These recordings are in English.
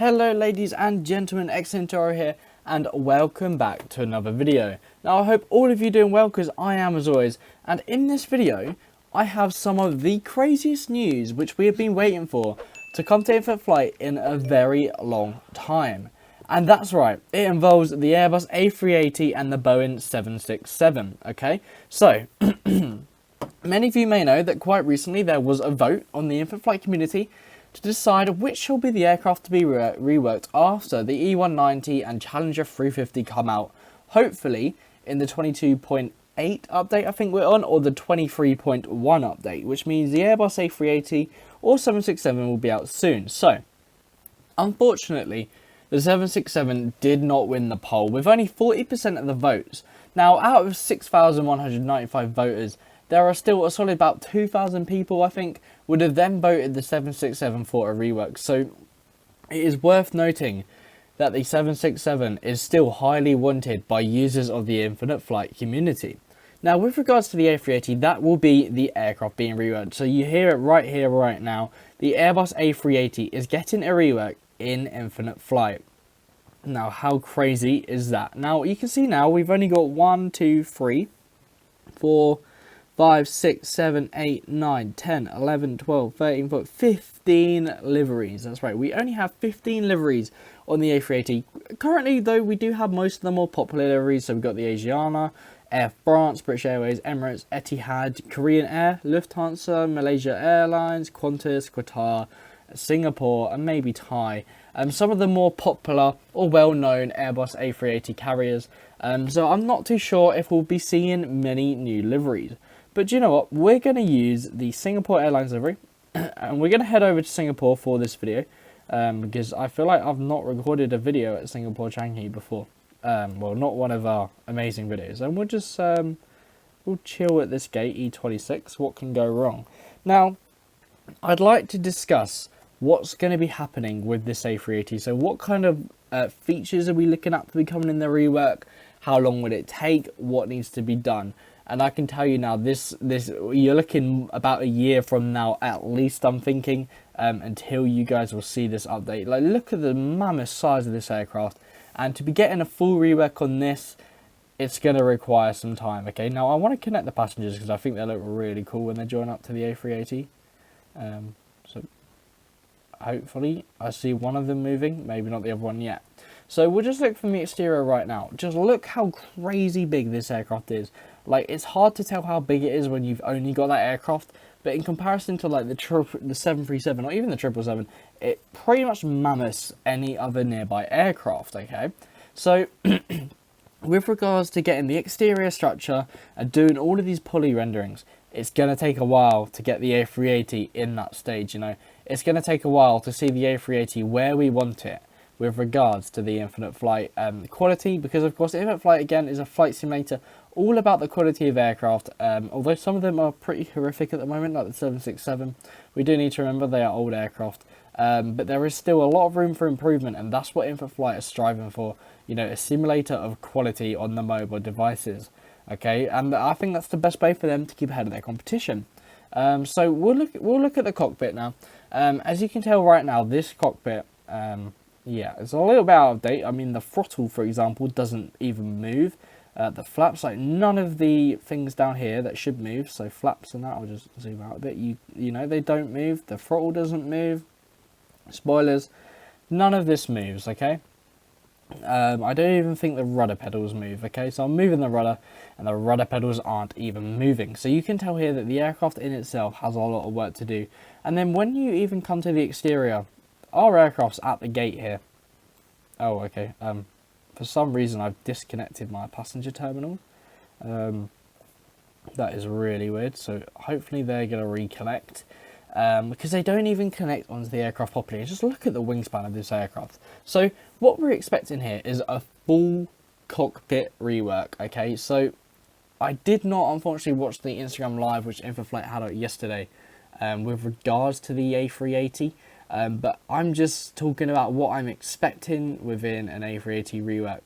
Hello ladies and gentlemen, Xcentoro here and welcome back to another video. Now I hope all of you are doing well because I am as always, and in this video I have some of the craziest news which we have been waiting for to come to infant flight in a very long time. And that's right, it involves the Airbus A380 and the Boeing 767, okay? So, many of you may know that quite recently there was a vote on the infant flight community to decide which shall be the aircraft to be reworked after the E190 and Challenger 350 come out, hopefully in the 22.8 update I think we're on, or the 23.1 update, which means the Airbus A380 or 767 will be out soon. So, unfortunately, the 767 did not win the poll with only 40% of the votes. Now, out of 6,195 voters, there are still a solid about 2,000 people, I think, would have then voted the 767 for a rework. So it is worth noting that the 767 is still highly wanted by users of the infinite flight community. Now, with regards to the A380, that will be the aircraft being reworked. So you hear it right here, right now. The Airbus A380 is getting a rework in infinite flight. Now, how crazy is that? Now, you can see now we've only got 1, 2, 3, 4, 5, 6, 7, 8, 9, 10, 11, 12, 13, 14, 15 liveries. That's right, we only have 15 liveries on the A380. Currently, though, we do have most of the more popular liveries. So we've got the Asiana, Air France, British Airways, Emirates, Etihad, Korean Air, Lufthansa, Malaysia Airlines, Qantas, Qatar, Singapore, and maybe Thai. Some of the more popular or well-known Airbus A380 carriers. So I'm not too sure if we'll be seeing many new liveries. But do you know what? We're going to use the Singapore Airlines livery, and we're going to head over to Singapore for this video, because I feel like I've not recorded a video at Singapore Changi before. Well, not one of our amazing videos. And we'll just we'll chill at this gate, E26. What can go wrong? Now, I'd like to discuss what's going to be happening with this A380. So what kind of features are we looking at to be coming in the rework? How long would it take? What needs to be done? And I can tell you now, this you're looking about a year from now at least, I'm thinking, until you guys will see this update. Like, look at the mammoth size of this aircraft, and to be getting a full rework on this, it's going to require some time. Okay, now I want to connect the passengers because I think they look really cool when they join up to the A380. So hopefully I see one of them moving, maybe not the other one yet. So we'll just look from the exterior right now. Just look how crazy big this aircraft is. Like, it's hard to tell how big it is when you've only got that aircraft, but in comparison to like the 737 or even the 777, it pretty much mammoths any other nearby aircraft. Okay, so with regards to getting the exterior structure and doing all of these poly renderings, it's going to take a while to get the A380 in that stage. You know, it's going to take a while to see the A380 where we want it with regards to the infinite flight quality, because of course infinite flight again is a flight simulator all about the quality of aircraft, although some of them are pretty horrific at the moment, like the 767. We do need to remember they are old aircraft, but there is still a lot of room for improvement, and that's what infinite flight is striving for, you know, a simulator of quality on the mobile devices. Okay, and I think that's the best way for them to keep ahead of their competition. So we'll look at the cockpit now. As you can tell right now, this cockpit, yeah, it's a little bit out of date. I mean, the throttle, for example, doesn't even move. The flaps, like none of the things down here that should move, so flaps and that, I'll just zoom out a bit, you know, they don't move. The throttle doesn't move. Spoilers, none of this moves, okay? I don't even think the rudder pedals move, okay? So I'm moving the rudder, and the rudder pedals aren't even moving. So you can tell here that the aircraft in itself has a lot of work to do. And then when you even come to the exterior, our aircraft's at the gate here. Oh, okay. For some reason, I've disconnected my passenger terminal. That is really weird. So hopefully they're going to reconnect. Because they don't even connect onto the aircraft properly. Just look at the wingspan of this aircraft. So what we're expecting here is a full cockpit rework. Okay, so I did not unfortunately watch the Instagram live which Infoflight had out yesterday with regards to the A380. But I'm just talking about what I'm expecting within an A380 rework.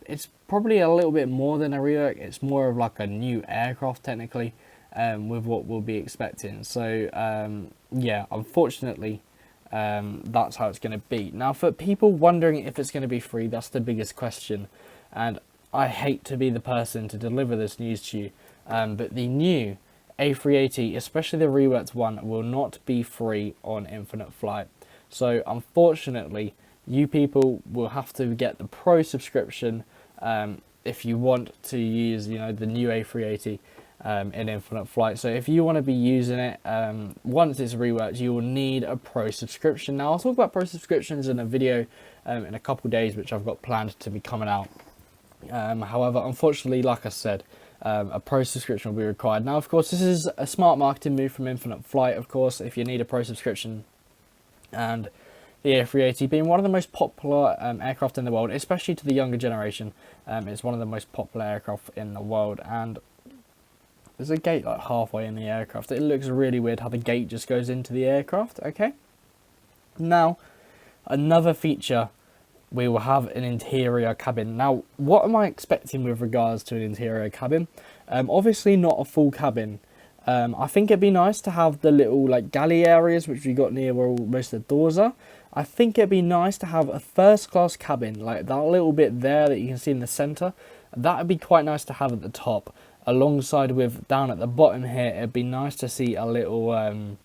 It's probably a little bit more than a rework. It's more of like a new aircraft technically, with what we'll be expecting. So yeah, unfortunately, That's how it's going to be. Now, for people wondering if it's going to be free, that's the biggest question. And I hate to be the person to deliver this news to you, but the new A380, especially the reworked one, will not be free on Infinite Flight. So unfortunately, you people will have to get the Pro subscription if you want to use, the new A380 in Infinite Flight. So if you want to be using it once it's reworked, you will need a Pro subscription. Now, I'll talk about Pro subscriptions in a video in a couple days, which I've got planned to be coming out. However, unfortunately, like I said, a Pro subscription will be required. Now, of course, this is a smart marketing move from Infinite Flight, of course, if you need a Pro subscription. And the A380 being one of the most popular aircraft in the world, especially to the younger generation. It's one of the most popular aircraft in the world, and there's a gate like halfway in the aircraft. It looks really weird how the gate just goes into the aircraft. Okay, now another feature, we will have an interior cabin. Now, what am I expecting with regards to an interior cabin? Obviously not a full cabin. I think it'd be nice to have the little like galley areas which we got near where most of the doors are. I think it'd be nice to have a first class cabin, like that little bit there that you can see in the center. That would be quite nice to have at the top, alongside with down at the bottom here. It'd be nice to see a little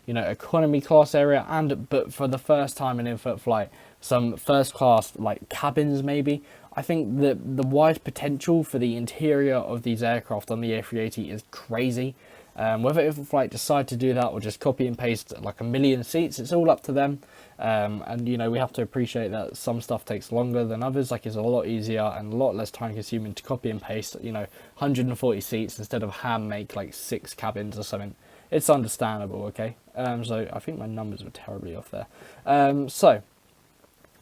economy class area, but for the first time in Infinite Flight, some first class like cabins maybe. I think that the wide potential for the interior of these aircraft on the A380 is crazy. Whether Infinite Flight decide to do that or just copy and paste like 1 million seats, it's all up to them. And we have to appreciate that some stuff takes longer than others. Like, it's a lot easier and a lot less time consuming to copy and paste 140 seats instead of hand make like 6 cabins or something. It's understandable, okay? So I think my numbers were terribly off there. So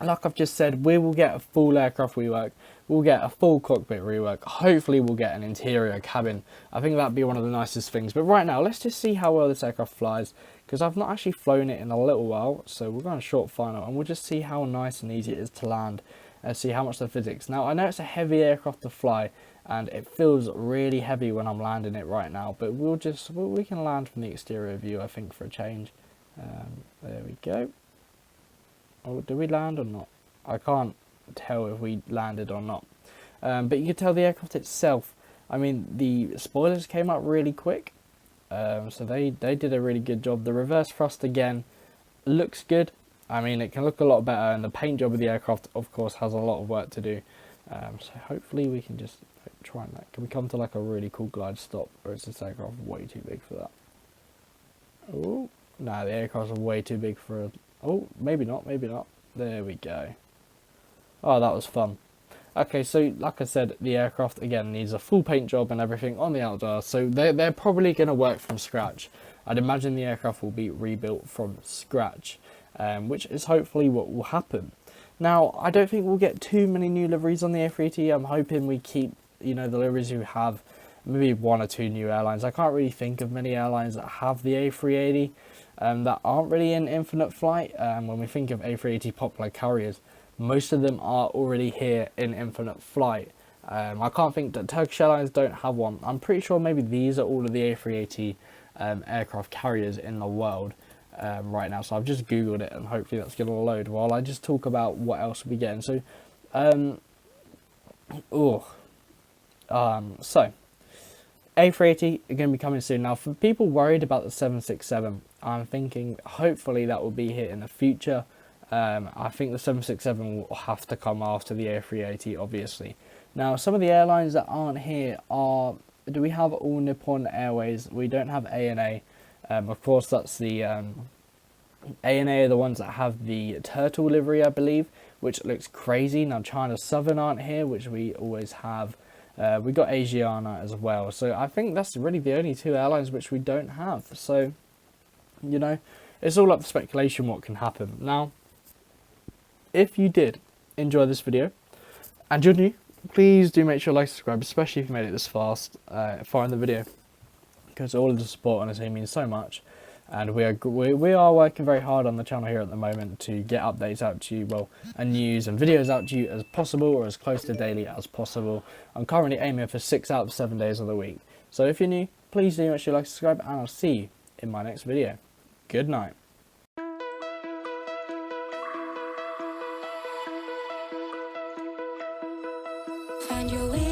like I've just said, we will get a full aircraft rework. We'll get a full cockpit rework. Hopefully we'll get an interior cabin. I think that'd be one of the nicest things. But right now, let's just see how well this aircraft flies, because I've not actually flown it in a little while. So we're going to short final, and we'll just see how nice and easy it is to land and see how much the physics. Now, I know it's a heavy aircraft to fly, and it feels really heavy when I'm landing it right now, but we can land from the exterior view, I think, for a change. There we go. Oh, did we land or not? I can't tell if we landed or not. But you can tell the aircraft itself, I mean, the spoilers came up really quick. So they did a really good job. The reverse thrust again looks good. I mean, it can look a lot better, and the paint job of the aircraft, of course, has a lot of work to do. So hopefully we can just try that. Can we come to like a really cool glide stop, or is this aircraft way too big for that? Oh, no, the aircraft's way too big for a... Oh, maybe not, maybe not. There we go. Oh, that was fun. Okay, so like I said, the aircraft again needs a full paint job and everything on the outdoor, so they're probably going to work from scratch. I'd imagine the aircraft will be rebuilt from scratch, which is hopefully what will happen. Now, I don't think we'll get too many new liveries on the A380. I'm hoping we keep, the liveries we have, maybe 1 or 2 new airlines. I can't really think of many airlines that have the A380 that aren't really in Infinite Flight. When we think of A380 popular carriers, most of them are already here in Infinite Flight. I can't think that Turkish Airlines don't have one. I'm pretty sure maybe these are all of the A380 aircraft carriers in the world right now. So I've just Googled it, and hopefully that's going to load while I just talk about what else we're getting. So, so A380 are going to be coming soon. Now, for people worried about the 767, I'm thinking hopefully that will be here in the future. I think the 767 will have to come after the A380, obviously. Now, some of the airlines that aren't here are... Do we have All Nippon Airways? We don't have ANA. Of course, that's the... ANA are the ones that have the turtle livery, I believe, which looks crazy. Now, China Southern aren't here, which we always have. We got Asiana as well. So I think that's really the only 2 airlines which we don't have. So, it's all up to speculation what can happen. Now, if you did enjoy this video and you're new, please do make sure to like, subscribe, especially if you made it this far in the video, because all of the support honestly means so much. And we are working very hard on the channel here at the moment to get updates out to you, and news and videos out to you as possible, or as close to daily as possible. I'm currently aiming for 6 out of 7 days of the week. So if you're new, please do make sure to like, subscribe, and I'll see you in my next video. Good night. find your way